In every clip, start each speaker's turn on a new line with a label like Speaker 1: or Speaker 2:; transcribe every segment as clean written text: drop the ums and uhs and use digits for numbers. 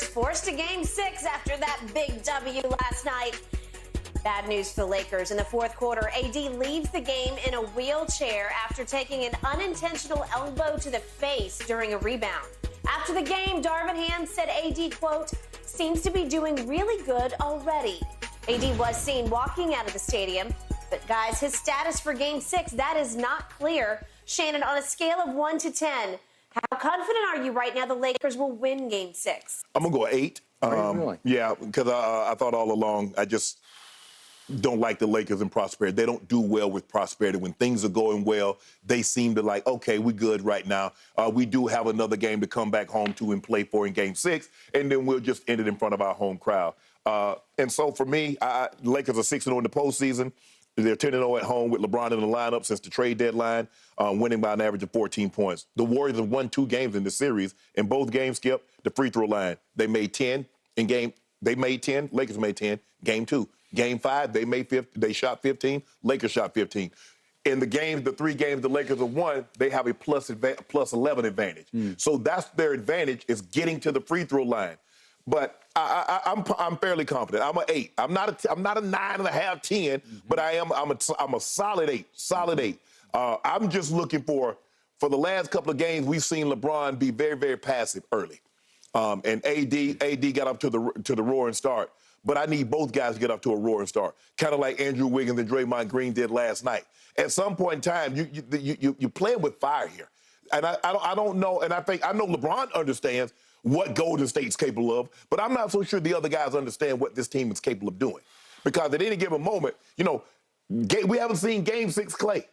Speaker 1: Forced to Game 6 after that big W last night. Bad news for the Lakers. In the fourth quarter, AD leaves the game in a wheelchair after taking an unintentional elbow to the face during a rebound. After the game, Darvin Ham said AD, quote, seems to be doing really good already. AD was seen walking out of the stadium. But, guys, his status for Game 6, that is not clear. Shannon, on a scale of 1 to 10, how confident are you right now the Lakers will win Game 6?
Speaker 2: I'm going to go 8.
Speaker 3: Really?
Speaker 2: Yeah, because I thought all along I just don't like the Lakers in prosperity. They don't do well with prosperity. When things are going well, they seem to like, okay, we're good right now. We do have another game to come back home to and play for in Game 6, and then we'll just end it in front of our home crowd. And so for me, the Lakers are 6-0 in the postseason. They're 10-0 at home with LeBron in the lineup since the trade deadline, winning by an average of 14 points. The Warriors have won 2 games in the series. In both games, Skip, the free throw line. They made 10 in game. They made 10. Lakers made 10. Game 2. Game 5, they made 50. They shot 15. Lakers shot 15. In the 3 games the Lakers have won, they have a plus 11 advantage. So that's their advantage, is getting to the free throw line. But I'm fairly confident. I'm an 8. I'm not a 9.5, 10, but I'm a solid 8. Solid 8. I'm just looking for the last couple of games we've seen LeBron be very, very passive early, and AD got up to the roaring start. But I need both guys to get up to a roaring start, kind of like Andrew Wiggins and Draymond Green did last night. At some point in time, you're playing with fire here, and I don't know. And I know LeBron understands what Golden State's capable of, but I'm not so sure the other guys understand what this team is capable of doing. Because at any given moment, we haven't seen Game 6 Klay.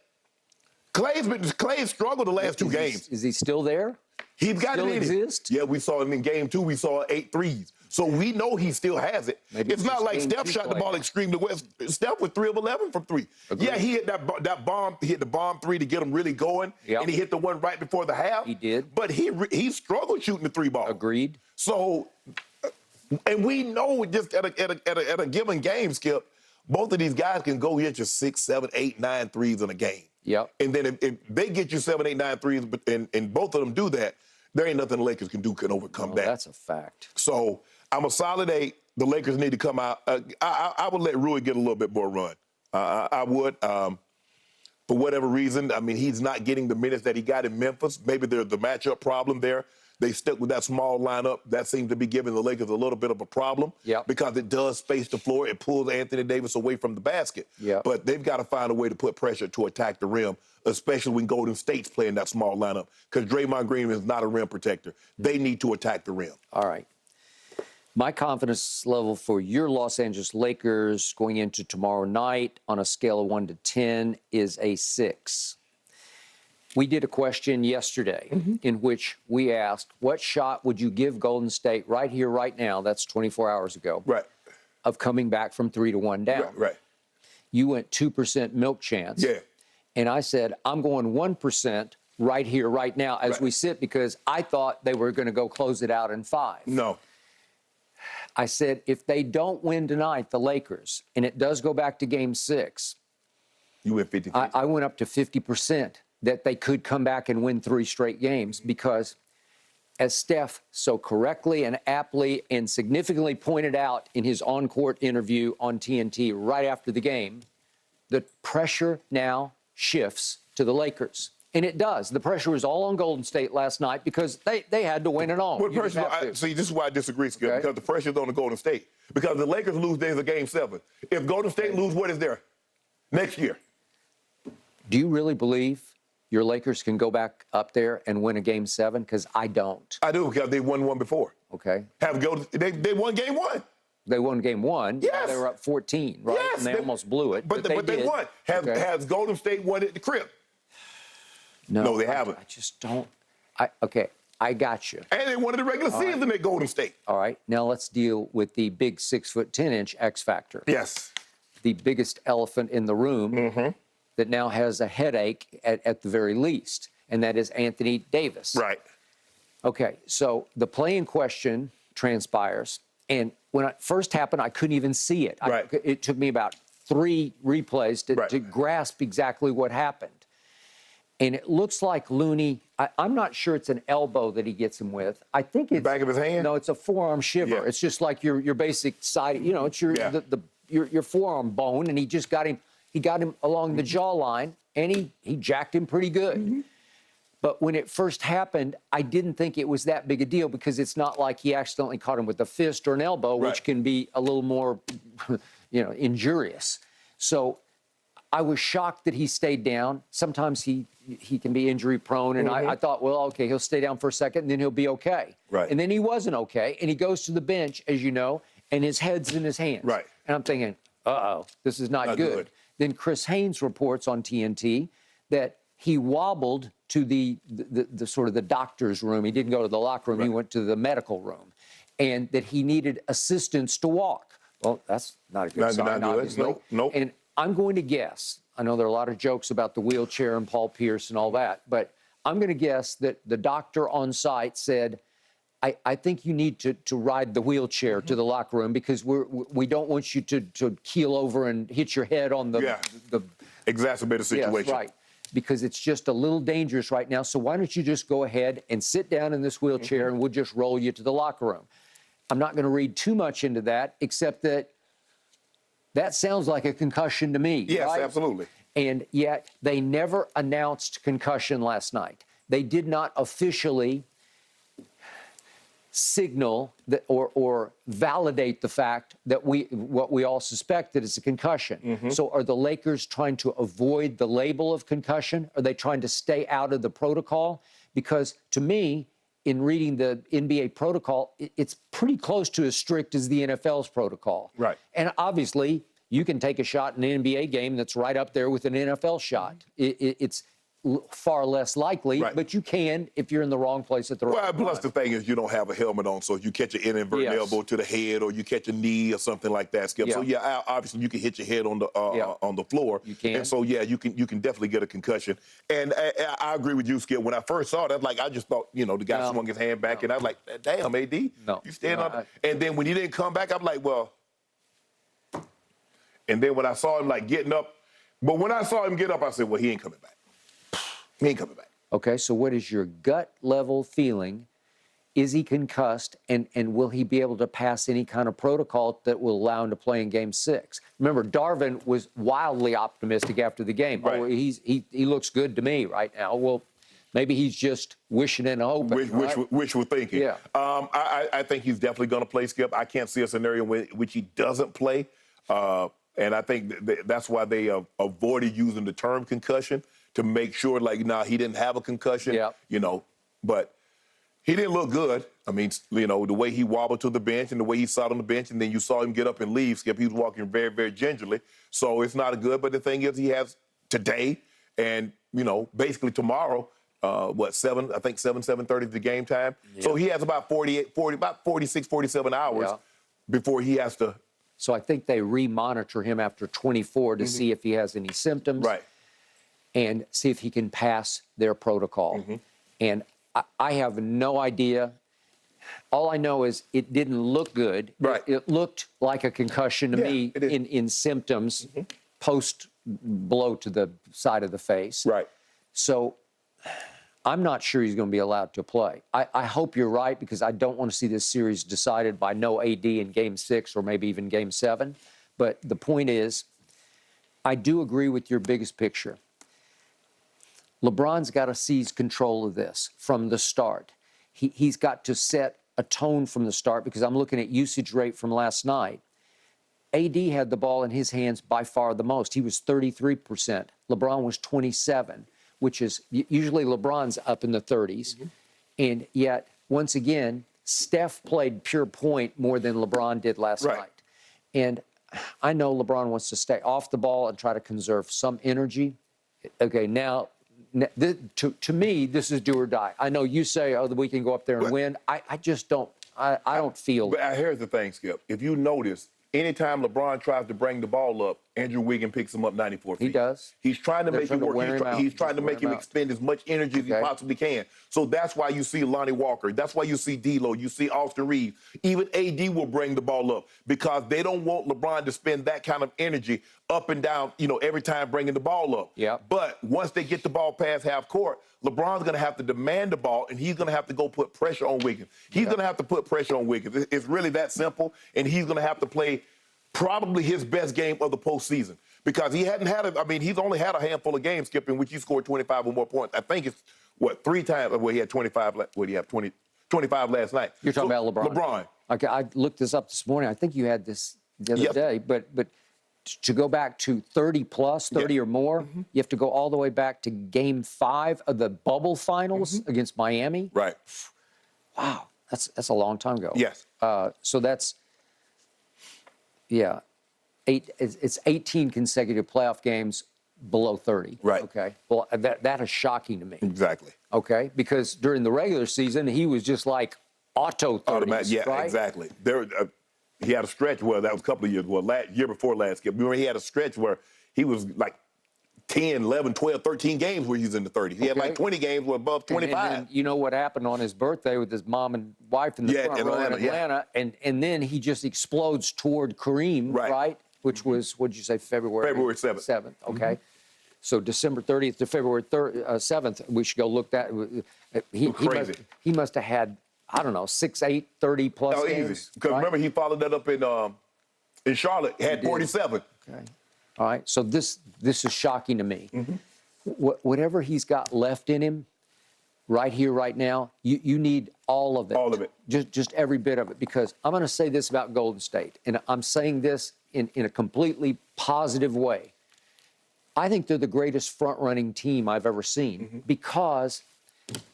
Speaker 2: Clay's struggled the last 2 games.
Speaker 3: Is he still there?
Speaker 2: He's got
Speaker 3: still
Speaker 2: it in
Speaker 3: exist?
Speaker 2: Yeah, we saw him in Game 2. We saw 8 threes. So we know he still has it.
Speaker 3: Maybe
Speaker 2: it's not like Steph
Speaker 3: 2
Speaker 2: shot the ball extremely well. Steph was 3 of 11 from 3.
Speaker 3: Agreed.
Speaker 2: Yeah, he hit that bomb. He hit the bomb 3 to get him really going.
Speaker 3: Yep.
Speaker 2: And he hit the one right before the half.
Speaker 3: He did.
Speaker 2: But he struggled shooting the 3 ball.
Speaker 3: Agreed.
Speaker 2: So, and we know just at a given game, Skip, both of these guys can go get you 6, 7, 8, 9 threes in a game.
Speaker 3: Yep.
Speaker 2: And then if they get you 7, 8, 9 threes, and both of them do that, there ain't nothing the Lakers can overcome that.
Speaker 3: That's a fact.
Speaker 2: So I'm a solid 8. The Lakers need to come out. I would let Rui get a little bit more run. I would. For whatever reason, I mean, he's not getting the minutes that he got in Memphis. Maybe there's the matchup problem there. They stuck with that small lineup. That seems to be giving the Lakers a little bit of a problem.
Speaker 3: Yep.
Speaker 2: Because it does space the floor. It pulls Anthony Davis away from the basket.
Speaker 3: Yep.
Speaker 2: But they've got to find a way to put pressure to attack the rim, especially when Golden State's playing that small lineup, because Draymond Green is not a rim protector. They need to attack the rim.
Speaker 3: All right. My confidence level for your Los Angeles Lakers going into tomorrow night on a scale of 1 to 10 is a 6. We did a question yesterday in which we asked, what shot would you give Golden State right here, right now, that's 24 hours ago,
Speaker 2: Right.
Speaker 3: of coming back from 3-1 down?
Speaker 2: Right.
Speaker 3: You went 2% milk chance.
Speaker 2: Yeah.
Speaker 3: And I said, I'm going 1% right here, right now, as we sit, because I thought they were going to go close it out in 5.
Speaker 2: No.
Speaker 3: I said, if they don't win tonight, the Lakers, and it does go back to Game 6,
Speaker 2: You went 50.
Speaker 3: I went up to 50% that they could come back and win 3 straight games, because as Steph so correctly and aptly and significantly pointed out in his on-court interview on TNT right after the game, the pressure now shifts to the Lakers. And it does. The pressure was all on Golden State last night because they had to win it all.
Speaker 2: See, this is why I disagree, Skip,
Speaker 3: Okay.
Speaker 2: because the pressure's on the Golden State. Because the Lakers lose, there's a Game 7. If Golden State lose, what is there? Next year.
Speaker 3: Do you really believe your Lakers can go back up there and win a Game 7? Because I don't.
Speaker 2: I do, because they won one before.
Speaker 3: Okay.
Speaker 2: They won Game 1.
Speaker 3: They won Game 1.
Speaker 2: Yes.
Speaker 3: They were up 14, right?
Speaker 2: Yes.
Speaker 3: And they almost blew it.
Speaker 2: But they
Speaker 3: did.
Speaker 2: won. Has Golden State won at the crib?
Speaker 3: No,
Speaker 2: they haven't.
Speaker 3: I just don't. Okay, I got you.
Speaker 2: And they won in the regular season at Golden State.
Speaker 3: All right, now let's deal with the big 6'10" X factor.
Speaker 2: Yes.
Speaker 3: The biggest elephant in the room that now has a headache at the very least, and that is Anthony Davis.
Speaker 2: Right.
Speaker 3: Okay, so the play in question transpires, and when it first happened, I couldn't even see it.
Speaker 2: Right.
Speaker 3: It took me about 3 replays to grasp exactly what happened. And it looks like Looney I'm not sure it's an elbow that he gets him with. I think it's
Speaker 2: back of his hand.
Speaker 3: No, it's a forearm shiver.
Speaker 2: Yeah.
Speaker 3: It's just like your basic side. You know, it's your your forearm bone, and he just got him. He got him along the jawline, and he jacked him pretty good. But when it first happened, I didn't think it was that big a deal because it's not like he accidentally caught him with a fist or an elbow, which can be a little more, injurious. So I was shocked that he stayed down. Sometimes he can be injury prone, and I thought, well, okay, he'll stay down for a second, and then he'll be okay.
Speaker 2: Right.
Speaker 3: And then he wasn't okay, and he goes to the bench, as you know, and his head's in his hands.
Speaker 2: Right.
Speaker 3: And I'm thinking, uh-oh, this is not good. Then Chris Haynes reports on TNT that he wobbled to the sort of the doctor's room. He didn't go to the locker room. He went to the medical room, and that he needed assistance to walk. Well, that's not a good sign, obviously.
Speaker 2: Nope.
Speaker 3: And I'm going to guess, I know there are a lot of jokes about the wheelchair and Paul Pierce and all that, but I'm going to guess that the doctor on site said, I think you need to ride the wheelchair to the locker room because we don't want you to keel over and hit your head on the
Speaker 2: exacerbated situation.
Speaker 3: Yes, right. Because it's just a little dangerous right now. So why don't you just go ahead and sit down in this wheelchair and we'll just roll you to the locker room. I'm not going to read too much into that, except that sounds like a concussion to me.
Speaker 2: Yes,
Speaker 3: right?
Speaker 2: absolutely.
Speaker 3: And yet they never announced concussion last night. They did not officially signal that or validate the fact that what we all suspect that it's a concussion. So are the Lakers trying to avoid the label of concussion? Are they trying to stay out of the protocol? Because to me, in reading the NBA protocol, it's pretty close to as strict as the NFL's protocol.
Speaker 2: Right.
Speaker 3: And obviously, you can take a shot in an NBA game that's right up there with an NFL shot. It's far less likely, but you can if you're in the wrong place at the wrong time.
Speaker 2: Plus the thing is you don't have a helmet on, so if you catch an inadvertent elbow to the head or you catch a knee or something like that, Skip. So obviously you can hit your head on the floor. You can. And so you can definitely get a concussion. And I agree with you, Skip. When I first saw that, I just thought, the guy swung his hand back, and I was like, damn, AD, you stand up. And then when he didn't come back, I'm like, well. And then when I saw him getting up, but when I saw him get up, I said, well, he ain't coming back. He ain't coming back.
Speaker 3: Okay, so what is your gut level feeling? Is he concussed, and will he be able to pass any kind of protocol that will allow him to play in Game 6? Remember, Darvin was wildly optimistic after the game.
Speaker 2: Right.
Speaker 3: Oh, he looks good to me right now. Well, maybe he's just wishing and hoping.
Speaker 2: Wishful thinking.
Speaker 3: Yeah.
Speaker 2: I think he's definitely going to play, Skip. I can't see a scenario in which he doesn't play. And I think that's why they avoided using the term concussion, to make sure, he didn't have a concussion, but he didn't look good. I mean, the way he wobbled to the bench and the way he sat on the bench, and then you saw him get up and leave, Skip, he was walking very, very gingerly. So it's not good, but the thing is he has today and, basically tomorrow, 7:30 is the game time. Yeah. So he has about 46, 47 hours before he has to.
Speaker 3: So I think they re-monitor him after 24 to see if he has any symptoms.
Speaker 2: Right.
Speaker 3: And see if he can pass their protocol. And I have no idea. All I know is it didn't look good.
Speaker 2: Right.
Speaker 3: It looked like a concussion to me in symptoms post blow to the side of the face.
Speaker 2: Right.
Speaker 3: So I'm not sure he's going to be allowed to play. I hope you're right, because I don't want to see this series decided by no AD in Game 6 or maybe even Game 7. But the point is, I do agree with your biggest picture. LeBron's got to seize control of this from the start. He's got to set a tone from the start, because I'm looking at usage rate from last night. AD had the ball in his hands by far the most. He was 33%. LeBron was 27%, which is usually LeBron's up in the 30s. And yet, once again, Steph played pure point more than LeBron did last night. And I know LeBron wants to stay off the ball and try to conserve some energy. Okay, now, to me, this is do or die. I know you say, oh, we can go up there and win. I just don't. I don't feel.
Speaker 2: But here's the thing, Skip. If you notice, anytime LeBron tries to bring the ball up, Andrew Wiggins picks him up 94 feet.
Speaker 3: He does.
Speaker 2: He's trying to
Speaker 3: They're
Speaker 2: make
Speaker 3: trying
Speaker 2: it
Speaker 3: to
Speaker 2: work.
Speaker 3: wear him out.
Speaker 2: He's trying to make him
Speaker 3: Wear him out.
Speaker 2: expend as much energy as he possibly can. So that's why you see Lonnie Walker. That's why you see D'Lo. You see Austin Reeves. Even AD will bring the ball up because they don't want LeBron to spend that kind of energy up and down, every time bringing the ball up.
Speaker 3: Yeah.
Speaker 2: But once they get the ball past half court, LeBron's going to have to demand the ball, and he's going to have to go put pressure on Wiggins. He's going to have to put pressure on Wiggins. It's really that simple, and he's going to have to play probably his best game of the postseason because he hadn't had he's only had a handful of games, Skip, in which he scored 25 or more points. I think it's, 3 times where he had 25, 25 last night.
Speaker 3: You're talking about LeBron.
Speaker 2: LeBron.
Speaker 3: Okay, I looked this up this morning. I think you had this the other day, but to go back to 30 or more, you have to go all the way back to Game 5 of the bubble finals against Miami.
Speaker 2: Right.
Speaker 3: Wow, that's a long time ago.
Speaker 2: Yes.
Speaker 3: So that's, it's 18 consecutive playoff games below 30.
Speaker 2: Right.
Speaker 3: Okay. Well, that is shocking to me.
Speaker 2: Exactly.
Speaker 3: Okay, because during the regular season, he was just like auto 30s,
Speaker 2: Yeah,
Speaker 3: right?
Speaker 2: exactly. He had a stretch where that was a couple of years, year before last, Skip. Remember, he had a stretch where he was like 10, 11, 12, 13 games where he was in the 30s. He had like 20 games were above 25.
Speaker 3: And you know what happened on his birthday with his mom and wife in the front row in Atlanta, and then he just explodes toward Kareem, right? Which was, what did you say, February 7th. Okay. So December 30th to February 7th, we should go look that. He must have had, I don't know, 6, 8, 30-plus games.
Speaker 2: Easy. Because remember, he followed that up in Charlotte, had 47.
Speaker 3: Okay. All right. So this is shocking to me. Whatever he's got left in him, right here, right now, you need all of it.
Speaker 2: All of it.
Speaker 3: Just every bit of it. Because I'm going to say this about Golden State, and I'm saying this in a completely positive way. I think they're the greatest front-running team I've ever seen because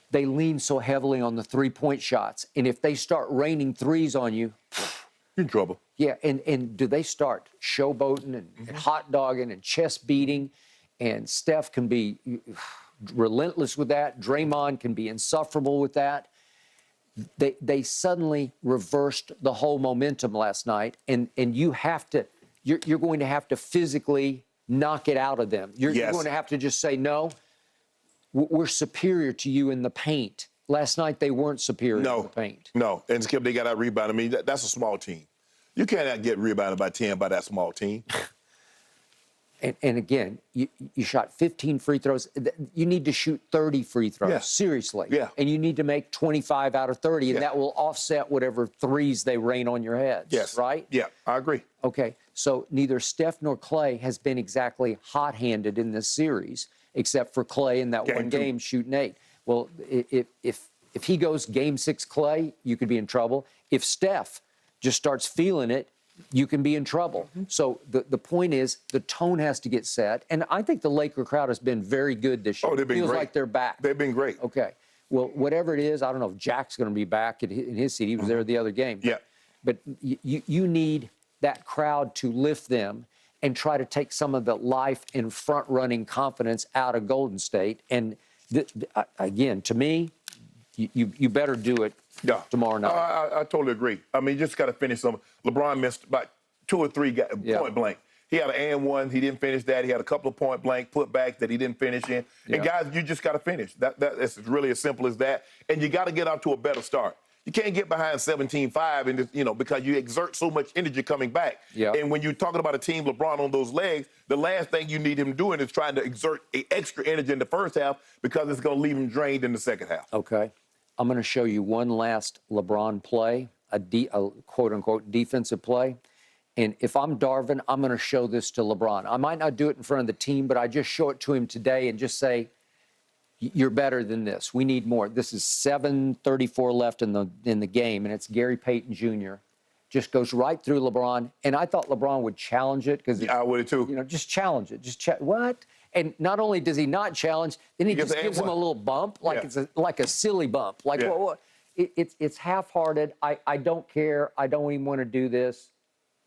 Speaker 3: they lean so heavily on the three-point shots. And if they start raining threes on you,
Speaker 2: you're in trouble.
Speaker 3: Yeah, and do they start showboating and hot dogging and chest beating? And Steph can be relentless with that. Draymond can be insufferable with that. They suddenly reversed the whole momentum last night, and you're going to have to physically knock it out of them. You're going to have to just say, no, we're superior to you in the paint. Last night, they weren't superior in the paint. No,
Speaker 2: and Skip, they got out rebounded. I mean, that's a small team. You can't get rebounded by 10 by that small team.
Speaker 3: And again, you shot 15 free throws. You need to shoot 30 free throws, seriously.
Speaker 2: Yeah.
Speaker 3: And you need to make 25 out of 30, and that will offset whatever threes they rain on your heads,
Speaker 2: yes.
Speaker 3: Right?
Speaker 2: Yeah, I agree.
Speaker 3: Okay, so neither Steph nor Clay has been exactly hot-handed in this series, except for Clay in that one game shooting 8. Well, if he goes Game 6 Clay, you could be in trouble. If Steph just starts feeling it, you can be in trouble. So the point is the tone has to get set. And I think the Laker crowd has been very good this year.
Speaker 2: Oh, they've been
Speaker 3: Feels
Speaker 2: great.
Speaker 3: like they're back.
Speaker 2: They've been great.
Speaker 3: Okay. Well, whatever it is, I don't know if Jack's going to be back in his seat. He was there the other game.
Speaker 2: Yeah.
Speaker 3: But you need that crowd to lift them and try to take some of the life and front-running confidence out of Golden State. And again, to me, you better do it tomorrow night.
Speaker 2: I totally agree. I mean, you just got to finish some. LeBron missed about 2 or 3 point blank. He had an and one. He didn't finish that. He had a couple of point blank putbacks that he didn't finish in. And guys, you just got to finish. That's really as simple as that. And you got to get out to a better start. You can't get behind 17-5 and just, because you exert so much energy coming back.
Speaker 3: Yeah.
Speaker 2: And when you're talking about a team LeBron on those legs, the last thing you need him doing is trying to exert extra energy in the first half because it's going to leave him drained in the second half.
Speaker 3: Okay. I'm going to show you one last LeBron play, a quote-unquote defensive play. And if I'm Darvin, I'm going to show this to LeBron. I might not do it in front of the team, but I just show it to him today and just say, you're better than this. We need more. This is 7:34 left in the game, and it's Gary Payton Jr. Just goes right through LeBron. And I thought LeBron would challenge it because
Speaker 2: I would too.
Speaker 3: Just challenge it. What? And not only does he not challenge, then he just gives him a little bump, like it's like a silly bump. Like, it's half-hearted. I don't care. I don't even want to do this.